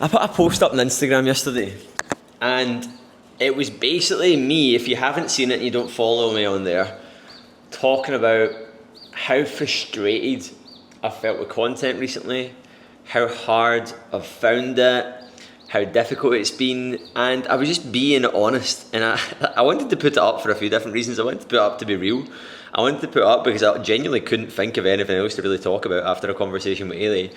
I put a post up on Instagram yesterday, and it was basically me, if you haven't seen it and you don't follow me on there, talking about how frustrated I felt with content recently, how hard I've found it, how difficult it's been, and I was just being honest. And I wanted to put it up for a few different reasons. I wanted to put it up to be real. I wanted to put it up because I genuinely couldn't think of anything else to really talk about after a conversation with Ailey.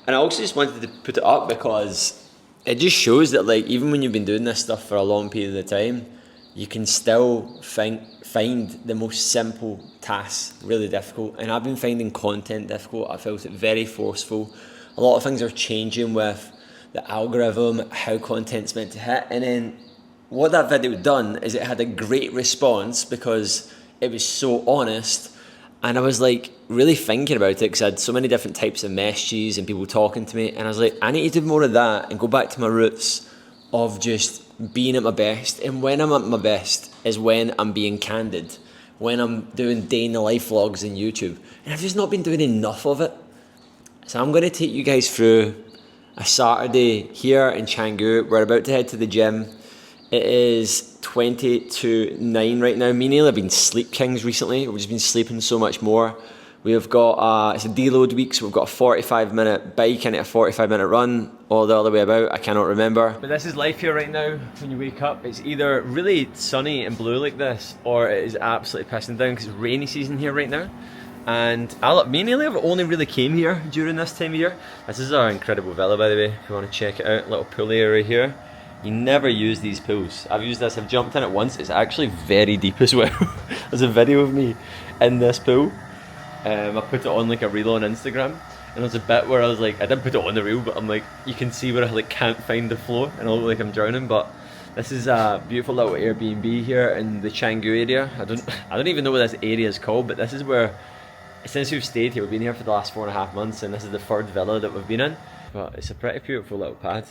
And I also just wanted to put it up because it just shows that, like, even when you've been doing this stuff for a long period of time, you can still find the most simple tasks really difficult. And I've been finding content difficult. I felt it very forceful. A lot of things are changing with the algorithm, how content's meant to hit. And then what that video done is it had a great response because it was so honest. And I was like really thinking about it because I had so many different types of messages and people talking to me. And I was like, I need to do more of that and go back to my roots of just being at my best. And when I'm at my best is when I'm being candid, when I'm doing day in the life vlogs on YouTube. And I've just not been doing enough of it. So I'm going to take you guys through a Saturday here in Canggu. We're about to head to the gym. It is 20 to 9 right now. Me and Neil have been sleep kings recently. We've just been sleeping so much more. We've got, it's a deload week, so we've got a 45-minute bike and a 45-minute run, or the other way about, I cannot remember. But this is life here right now. When you wake up, it's either really sunny and blue like this, or it is absolutely pissing down because it's rainy season here right now. And me and Neil have only really came here during this time of year. This is our incredible villa, by the way, if you want to check it out. Little pool area here. You never use these pools. I've used this, I've jumped in it once. It's actually very deep as well. There's a video of me in this pool. I put it on like a reel on Instagram, and there's a bit where I was like, I didn't put it on the reel, but I'm like, you can see where I like can't find the floor and I look like I'm drowning. But this is a beautiful little Airbnb here in the Canggu area. I don't even know what this area is called, but this is where, since we've stayed here, we've been here for the last 4.5 months, and this is the third villa that we've been in. But it's a pretty beautiful little pad.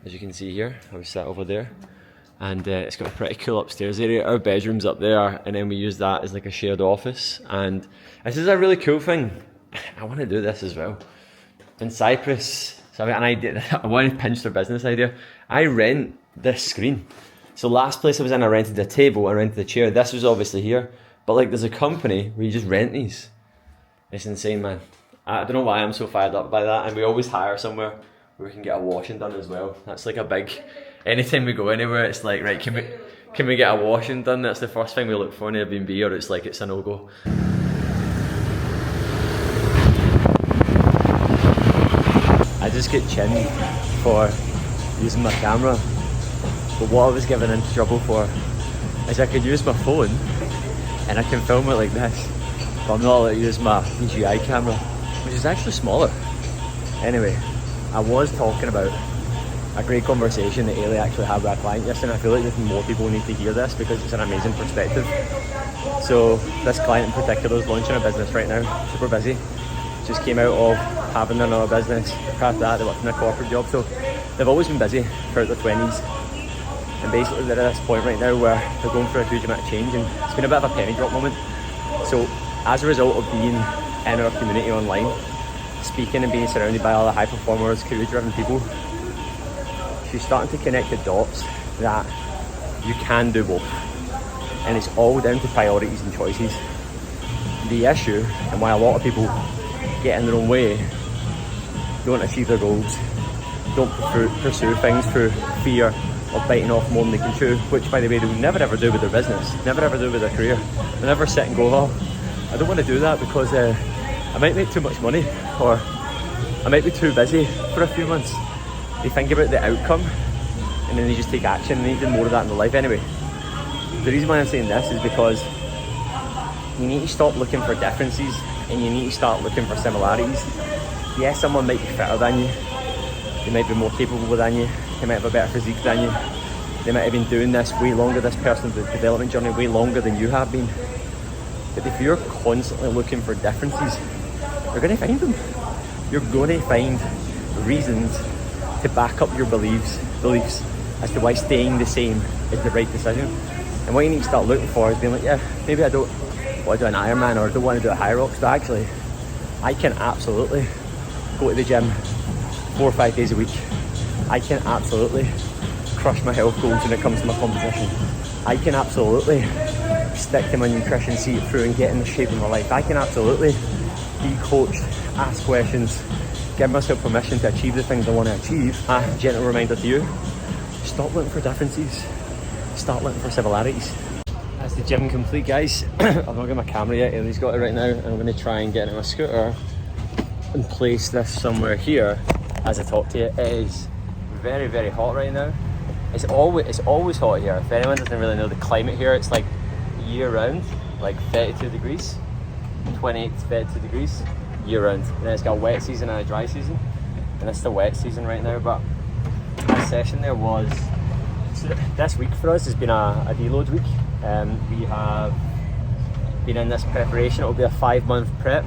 As you can see here, I was sat over there, and it's got a pretty cool upstairs area. Our bedroom's up there, and then we use that as like a shared office. And this is a really cool thing. I want to do this as well. In Cyprus, so I idea. I want to pinch their business idea. I rent this screen. So last place I was in, I rented a table, I rented a chair. This was obviously here, but like there's a company where you just rent these. It's insane, man. I don't know why I'm so fired up by that, and we always hire somewhere where we can get a washing done as well. That's like a big, anytime we go anywhere, it's like, right, can we get a washing done? That's the first thing we look for in Airbnb, or it's like, it's a no-go. I just get chinned for using my camera, but what I was given into trouble for is I could use my phone and I can film it like this, but I'm not allowed to use my DJI camera, which is actually smaller. Anyway, I was talking about a great conversation that Ailey actually had with a client yesterday, and I feel like more people need to hear this because it's an amazing perspective. So this client in particular is launching a business right now, super busy. Just came out of having another business. After that, they worked in a corporate job, so they've always been busy throughout their 20s. And basically they're at this point right now where they're going through a huge amount of change, and it's been a bit of a penny drop moment. So as a result of being in our community online, speaking and being surrounded by other high performers, career driven people, she's starting to connect the dots that you can do both, and it's all down to priorities and choices. The issue, and why a lot of people get in their own way, don't achieve their goals, don't pursue things through fear of biting off more than they can chew, which by the way they will never ever do with their business, never ever do with their career. They never sit and go, oh, I don't want to do that because I might make too much money, or I might be too busy for a few months. They think about the outcome and then they just take action, and they need more of that in their life anyway. The reason why I'm saying this is because you need to stop looking for differences and you need to start looking for similarities. Yes, someone might be fitter than you, they might be more capable than you, they might have a better physique than you, they might have been doing this way longer, this person's development journey way longer than you have been. But if you're constantly looking for differences, you're going to find them. You're going to find reasons to back up your beliefs as to why staying the same is the right decision. And what you need to start looking for is being like, yeah, maybe I don't want to do an Ironman, or I don't want to do a high rocks, but actually I can absolutely go to the gym 4 or 5 days a week I can absolutely crush my health goals when it comes to my competition. I can absolutely stick to my nutrition, see it through and get in the shape of my life. I can absolutely be coached, ask questions, give myself permission to achieve the things I want to achieve. A gentle reminder to you, stop looking for differences, start looking for similarities. That's the gym complete, guys. I've not got my camera yet, Ellie's got it right now, and I'm going to try and get into my scooter and place this somewhere here as I talk to you. It is very, very hot right now. It's always hot here. If anyone doesn't really know the climate here, it's like year round, like 32 degrees, 28 to 32 degrees year round. And then it's got a wet season and a dry season, and it's the wet season right now. But my session there was, so this week for us has been a deload week. We have been in this preparation. It'll be a 5-month prep.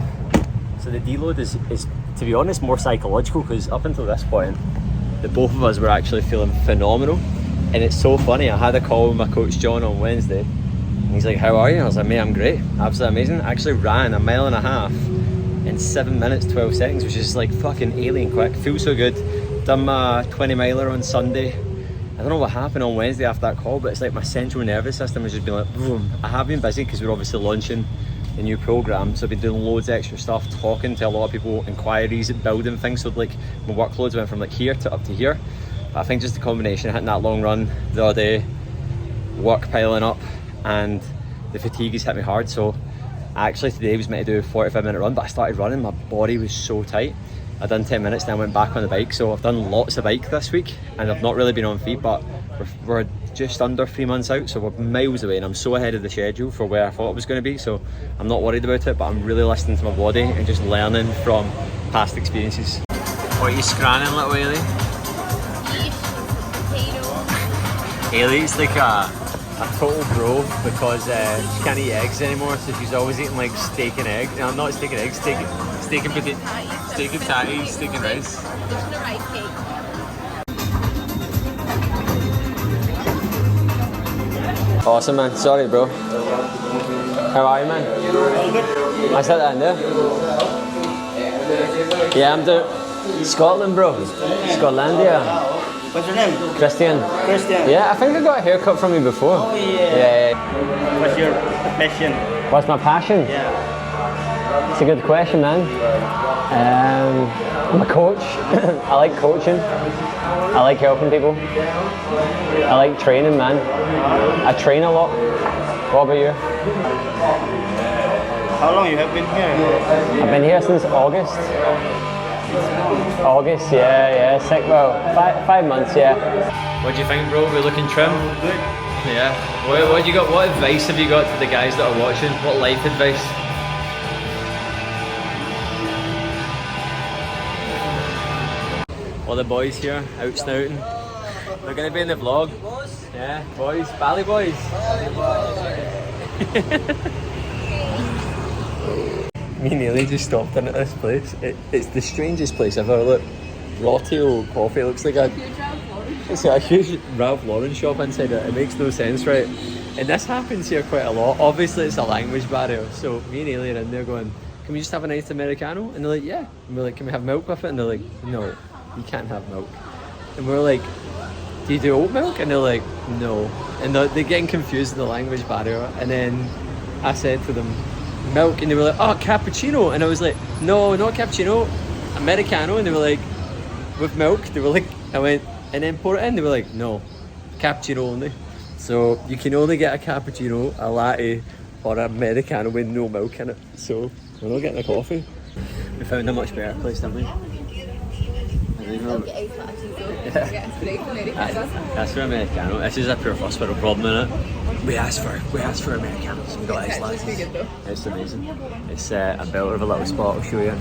So the deload is to be honest more psychological, because up until this point the both of us were actually feeling phenomenal. And it's so funny, I had a call with my coach John on Wednesday, and he's like, how are you? I was like, mate, I'm great, absolutely amazing. I actually ran 1.5 miles in 7 minutes 12 seconds, which is like fucking alien quick. Feels so good. Done my 20 miler on Sunday. I don't know what happened on Wednesday after that call, but it's like my central nervous system has just been like boom. I have been busy because we're obviously launching a new program, so I've been doing loads of extra stuff, talking to a lot of people, inquiries, building things. So like my workloads went from like here to up to here. But I think just the combination of hitting that long run the other day, work piling up, and the fatigue has hit me hard. So actually today was meant to do a 45-minute run, but I started running, my body was so tight. I done 10 minutes, then I went back on the bike. So I've done lots of bike this week, and I've not really been on feet, but we're just under 3 months out, so we're miles away, and I'm so ahead of the schedule for where I thought it was going to be. So I'm not worried about it, but I'm really listening to my body and just learning from past experiences. What are you scranning, little Ailey? Ailey's like a total bro because she can't eat eggs anymore, so she's always eating like steak and egg. No, not steak and eggs, steak and potato, steak and tatties, steak and rice. There's the rice cake. Awesome, man. Sorry, bro. How are you, man? All good. I said that in there. Yeah, I'm doing Scotland, bro. Scotlandia. What's your name? Christian. Christian. Yeah, I think I got a haircut from you before. Oh yeah. Yeah. What's your passion? What's my passion? Yeah. It's a good question, man. I'm a coach. I like coaching. I like helping people. I like training, man. I train a lot. What about you? How long you have been here? I've been here since August. August, yeah, sick. Well, five months, yeah. What do you think, bro? We're looking trim. Good. Yeah. What you got? What advice have you got to the guys that are watching? What life advice? All the boys here out snouting. They're gonna be in the vlog. Yeah, boys, Bali boys. Me and Neely just stopped in at this place. It's the strangest place I've ever looked. Rotty old coffee, looks like it's got a huge Ralph Lauren shop inside it. It makes no sense, right? And this happens here quite a lot. Obviously it's a language barrier, so me and Neely are in there going, can we just have a nice Americano? And they're like, yeah. And we're like, can we have milk with it? And they're like, no, you can't have milk. And we're like, do you do oat milk? And they're like, no. And they're getting confused with the language barrier. And then I said to them, milk, and they were like, oh, cappuccino. And I was like, no, not cappuccino, Americano. And they were like, with milk? They were like, I went, and then pour it in. They were like, no, cappuccino only. So you can only get a cappuccino, a latte, or an Americano with no milk in it. So we're not getting a coffee. We found a much better place, didn't we? That's for Americano. This is a pure first world problem, innit? We asked for Americanos. We got ice lattes. It's amazing. It's a belter of a little spot. I'll show you.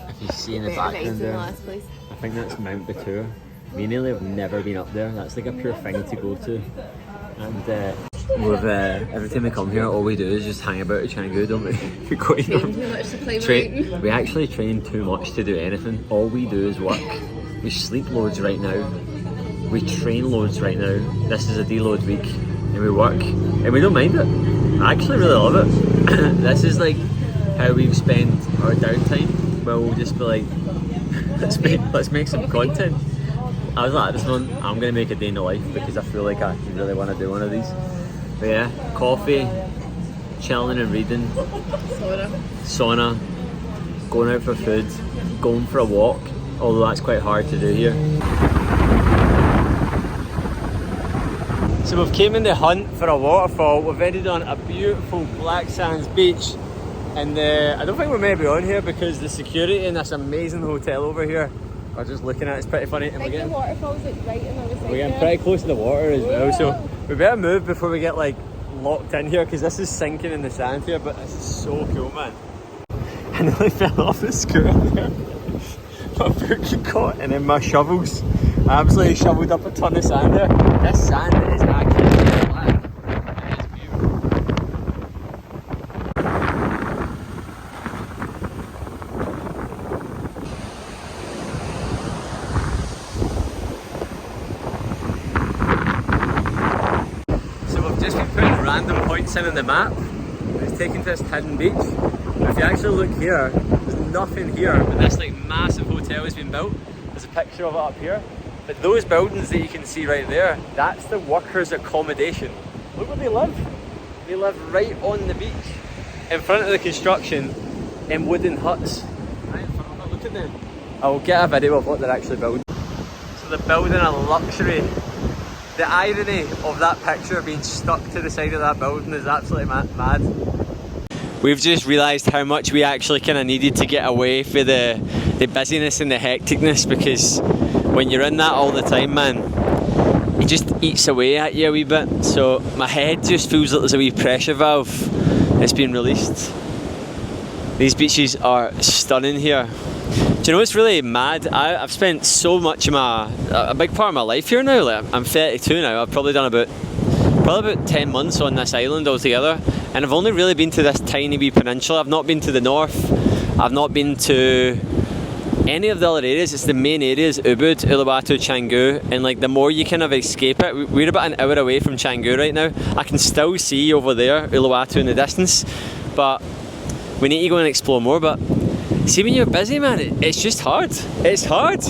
If you see in the background there, I think that's Mount Batur. Me and Neely have never been up there. That's like a pure thing to go to. And every time we come here, all we do is just hang about at Canggu, don't we? We go in we actually train too much to do anything. All we do is work. We sleep loads right now. We train loads right now. This is a deload week, and we work, and we don't mind it. I actually really love it. This is like how we spend our downtime. Well, we'll just be like, let's make some content. I was like, this one, I'm gonna make a day in the life because I feel like I really want to do one of these. But yeah, coffee, chilling and reading, sauna, going out for food, going for a walk, although that's quite hard to do here. So we've came in the hunt for a waterfall. We've ended on a beautiful black sands beach, and I don't think we're maybe on here because the security in this amazing hotel over here are just looking at it. It's pretty funny. And The waterfall's like right in the side. we're getting pretty close to the water as well, so we better move before we get like locked in here because this is sinking in the sand here. But this is so cool, man. I nearly fell off the scooter there. My foot got caught, and then my shovels. I absolutely shoveled up a ton of sand there. This sand is actually black. It is beautiful. So we've just been putting random points in on the map. It's taken to this hidden beach. If you actually look here, there's nothing here, but this like massive hotel has been built. There's a picture of it up here. But those buildings that you can see right there, that's the workers' accommodation. Look where they live. They live right on the beach, in front of the construction, in wooden huts. Right in front of it, look at them. I'll get a video of what they're actually building. So they're building a luxury. The irony of that picture being stuck to the side of that building is absolutely mad. We've just realised how much we actually kind of needed to get away for the busyness and the hecticness, because when you're in that all the time, man, it just eats away at you a wee bit. So my head just feels like there's a wee pressure valve that's been released. These beaches are stunning here. Do you know what's really mad? I've spent so much of a big part of my life here now. Like, I'm 32 now. I've probably done about 10 months on this island altogether, and I've only really been to this tiny wee peninsula. I've not been to the north. I've not been to any of the other areas. It's the main areas: Ubud, Uluwatu, Canggu, and like the more you kind of escape it, we're about an hour away from Canggu right now. I can still see over there Uluwatu in the distance, but we need to go and explore more. But see, when you're busy, man, it's just hard. It's hard.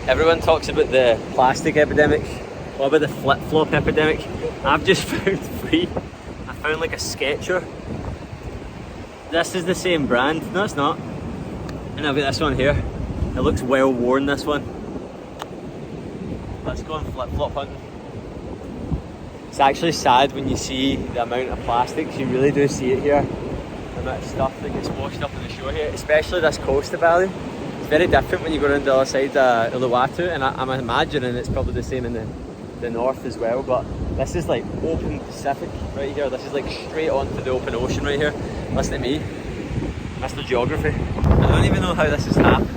Everyone talks about the plastic epidemic. What about the flip-flop epidemic? I've just found three. I found like a Sketcher. This is the same brand. No, it's not. And I've got this one here. It looks well worn, this one. Let's go and flip-flop hunting. It's actually sad when you see the amount of plastics. You really do see it here. The amount of stuff that gets washed up on the shore here, especially this coast of Bali. It's very different when you go around the other side of Uluwatu, and I'm imagining it's probably the same in the north as well, but this is like open Pacific right here. This is like straight onto the open ocean right here. Listen to me, Mr. Geography. I don't even know how this has happened,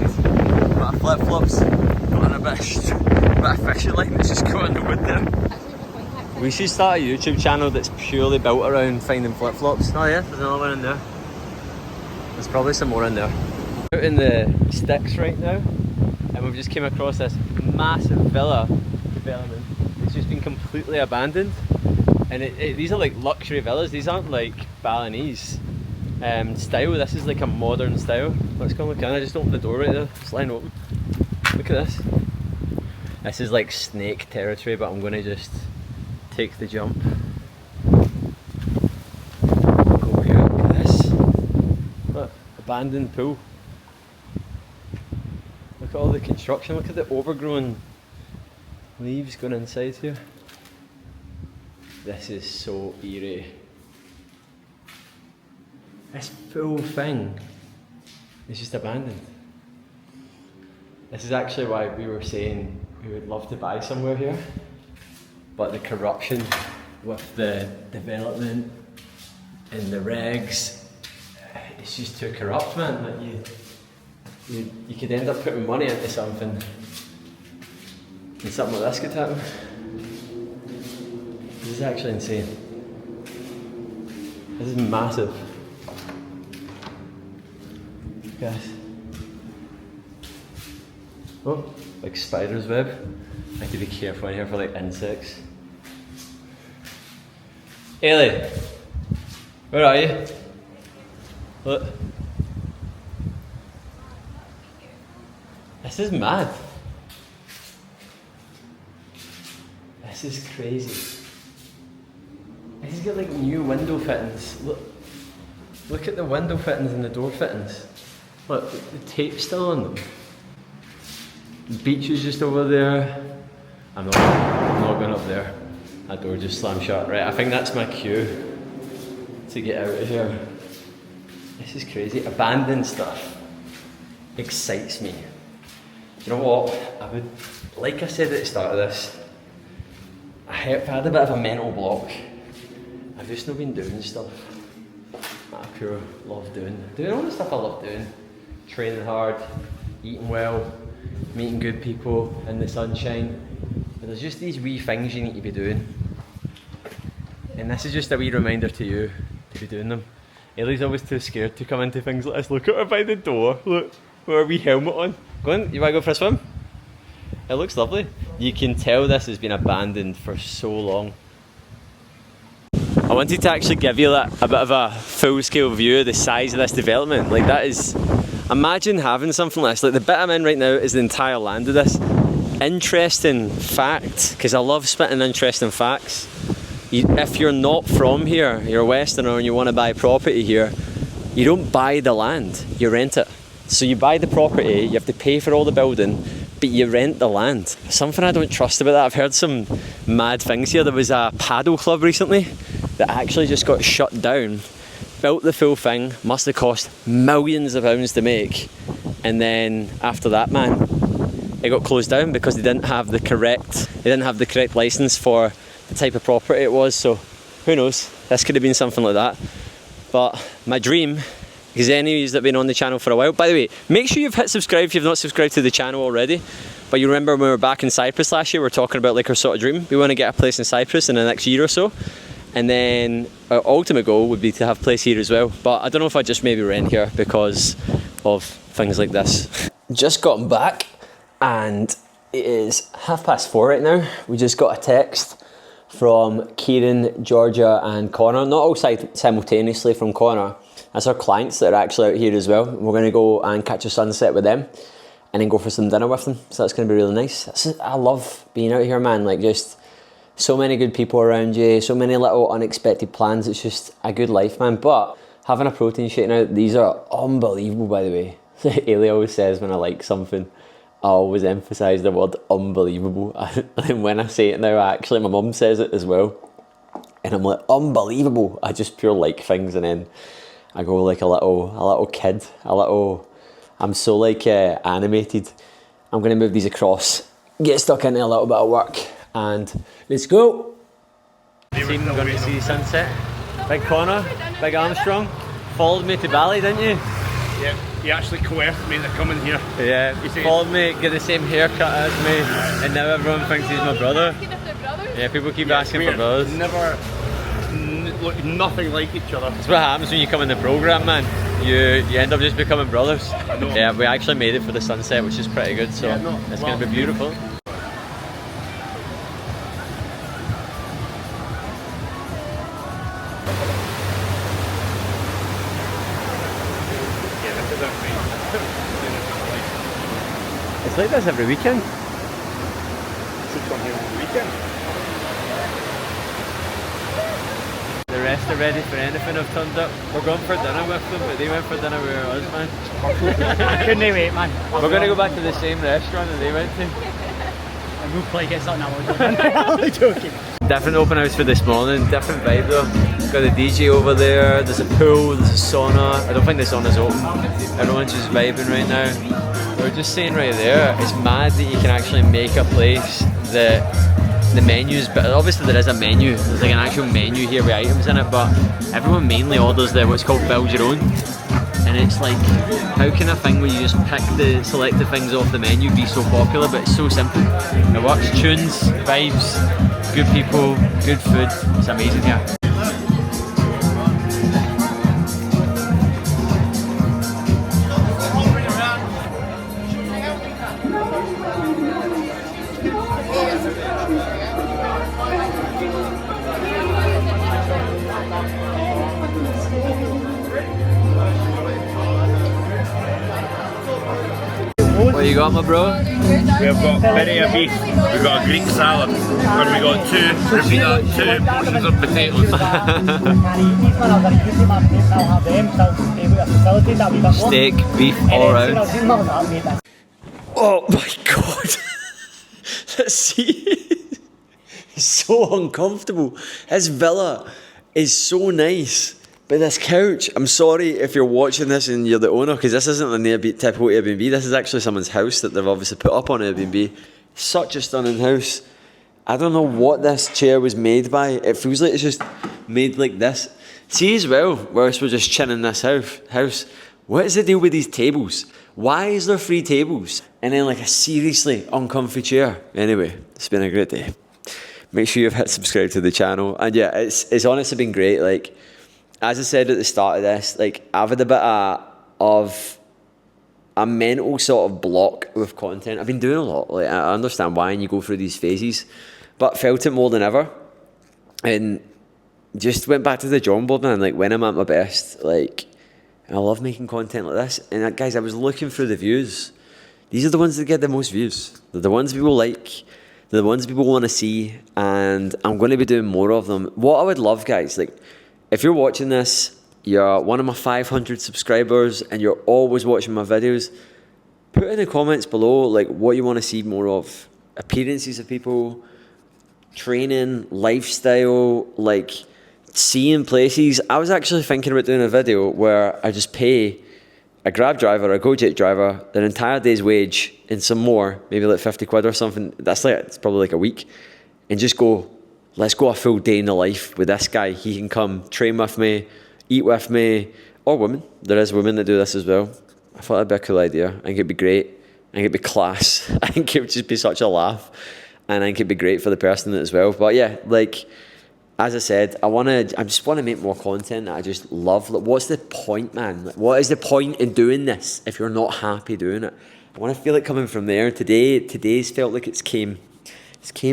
but flip-flops got on a bit of fishing line that's just got in the wood there. We should start a YouTube channel that's purely built around finding flip-flops. Oh yeah, there's another one in there. There's probably some more in there. We're out in the sticks right now, and we've just came across this massive villa development. It's just been completely abandoned, and these are like luxury villas. These aren't like Balinese style. This is like a modern style. Let's go and look in. I just opened the door right there. It's lying open. Look at this. This is like snake territory, but I'm going to just take the jump. Go over here. Look at this. Look, abandoned pool. Look at all the construction. Look at the overgrown leaves going inside here. This is so eerie. This full thing is just abandoned. This is actually why we were saying we would love to buy somewhere here, but the corruption with the development and the regs, it's just too corrupt, man. Like you could end up putting money into something and something like this could happen. This is actually insane. This is massive. Guys. Oh, like spider's web. I have to be careful in here for like insects. Ailey, where are you? Look. This is mad. This is crazy. He's got like new window fittings. Look at the window fittings and the door fittings. Look, the tape's still on them. The beach is just over there. I'm not going up there. That door just slammed shut. Right, I think that's my cue to get out of here. This is crazy. Abandoned stuff excites me. You know what? I would, like I said at the start of this, I had a bit of a mental block. I've just not been doing stuff that I pure love doing. Doing all the stuff I love doing. Training hard, eating well, meeting good people in the sunshine. But there's just these wee things you need to be doing. And this is just a wee reminder to you to be doing them. Ellie's always too scared to come into things like this. Look at her by the door. Look, with her wee helmet on. Go on, you want to go for a swim? It looks lovely. You can tell this has been abandoned for so long. I wanted to actually give you a bit of a full-scale view of the size of this development. Like that is, imagine having something like this. Like the bit I'm in right now is the entire land of this. Interesting fact, because I love spitting interesting facts. If you're not from here, you're a Westerner and you want to buy property here, you don't buy the land, you rent it. So you buy the property, you have to pay for all the building, but you rent the land. Something I don't trust about that, I've heard some mad things here. There was a paddle club recently that actually just got shut down, built the full thing, must have cost millions of pounds to make, and then after that, man, it got closed down because they didn't have the correct license for the type of property it was. So who knows, this could have been something like that. But my dream, because any of you that have been on the channel for a while, by the way, make sure you've hit subscribe if you've not subscribed to the channel already. But you remember when we were back in Cyprus last year, we were talking about like our sort of dream. We want to get a place in Cyprus in the next year or so, and then our ultimate goal would be to have a place here as well. But I don't know if I just maybe rent here because of things like this. Just gotten back and it is 4:30 right now. We just got a text from Kieran, Georgia and Connor, not all simultaneously from Connor. That's our clients that are actually out here as well. We're going to go and catch a sunset with them and then go for some dinner with them. So that's going to be really nice. I love being out here, man. Like just so many good people around you, so many little unexpected plans. It's just a good life, man. But having a protein shake now, these are unbelievable, by the way. Ailey always says when I like something, I always emphasise the word unbelievable. And when I say it now, actually my mum says it as well. And I'm like, unbelievable. I just pure like things, and then I go like a little kid, I'm so like animated. I'm going to move these across, get stuck into a little bit of work, and let's go. Team going to see sunset. Big Connor, Big Armstrong, followed me to Bali, didn't you? Yeah, he actually coerced me to come in here. Yeah, he followed me, get the same haircut as me, and now everyone thinks he's my brother. Yeah, people keep asking for brothers. Never look nothing like each other. That's what happens when you come in the programme, man. You end up just becoming brothers. Yeah, we actually made it for the sunset, which is pretty good, so it's going to be beautiful. It's like this every weekend. Should come here on the weekend. The rest are ready for anything. Have turned up. We're going for dinner with them, but they went for dinner with us, man. Couldn't they wait, man? We're going to go back to the same restaurant that they went to. And we'll play get something I'm only joking. Different open house for this morning, different vibe though. Got the DJ over there, there's a pool, there's a sauna. I don't think the sauna's open. Everyone's just vibing right now. We're just saying right there, it's mad that you can actually make a place that the menus, but obviously there is a menu, there's like an actual menu here with items in it, but everyone mainly orders what's called build your own. And it's like, how can a thing where you just pick the selected things off the menu be so popular, but it's so simple. It works, tunes, vibes, good people, good food, it's amazing here. What you got, my bro? We've got berry of beef, we've got a Greek salad, and we got repeat that, 2 portions of potatoes. Steak, beef, all round. Oh my god. Let's see. It's so uncomfortable. This villa is so nice. But this couch, I'm sorry if you're watching this and you're the owner, because this isn't a typical Airbnb. This is actually someone's house that they've obviously put up on Airbnb. Such a stunning house. I don't know what this chair was made by. It feels like it's just made like this. See as well, whilst we're just chilling in this house, what is the deal with these tables? Why is there 3 tables? And then like a seriously uncomfy chair. Anyway, it's been a great day. Make sure you've hit subscribe to the channel. And yeah, it's honestly been great. Like, as I said at the start of this, like I've had a bit of a mental sort of block with content. I've been doing a lot. Like I understand why, and you go through these phases, but felt it more than ever, and just went back to the drawing board, man. Like when I'm at my best, like I love making content like this. And guys, I was looking through the views. These are the ones that get the most views. They're the ones people like. They're the ones people want to see, and I'm going to be doing more of them. What I would love, guys, like. If you're watching this, you're one of my 500 subscribers and you're always watching my videos, put in the comments below like what you want to see more of. Appearances of people, training, lifestyle, like seeing places. I was actually thinking about doing a video where I just pay a Grab driver, a GoJet driver, their entire day's wage and some more, maybe like 50 quid or something. That's like, it's probably like a week, and just go, let's go a full day in the life with this guy. He can come train with me, eat with me, or women. There is women that do this as well. I thought that'd be a cool idea. I think it'd be great. I think it'd be class. I think it would just be such a laugh. And I think it'd be great for the person as well. But yeah, like, as I said, I just want to make more content that I just love. Like, what's the point, man? Like, what is the point in doing this if you're not happy doing it? I want to feel it coming from there. Today's felt like it's came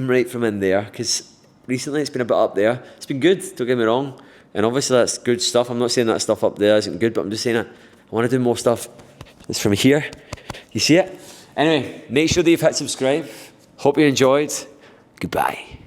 right from in there, because recently it's been a bit up there. It's been good, don't get me wrong. And obviously that's good stuff. I'm not saying that stuff up there isn't good, but I'm just saying it. I want to do more stuff. It's from here. You see it? Anyway, make sure that you've hit subscribe. Hope you enjoyed. Goodbye.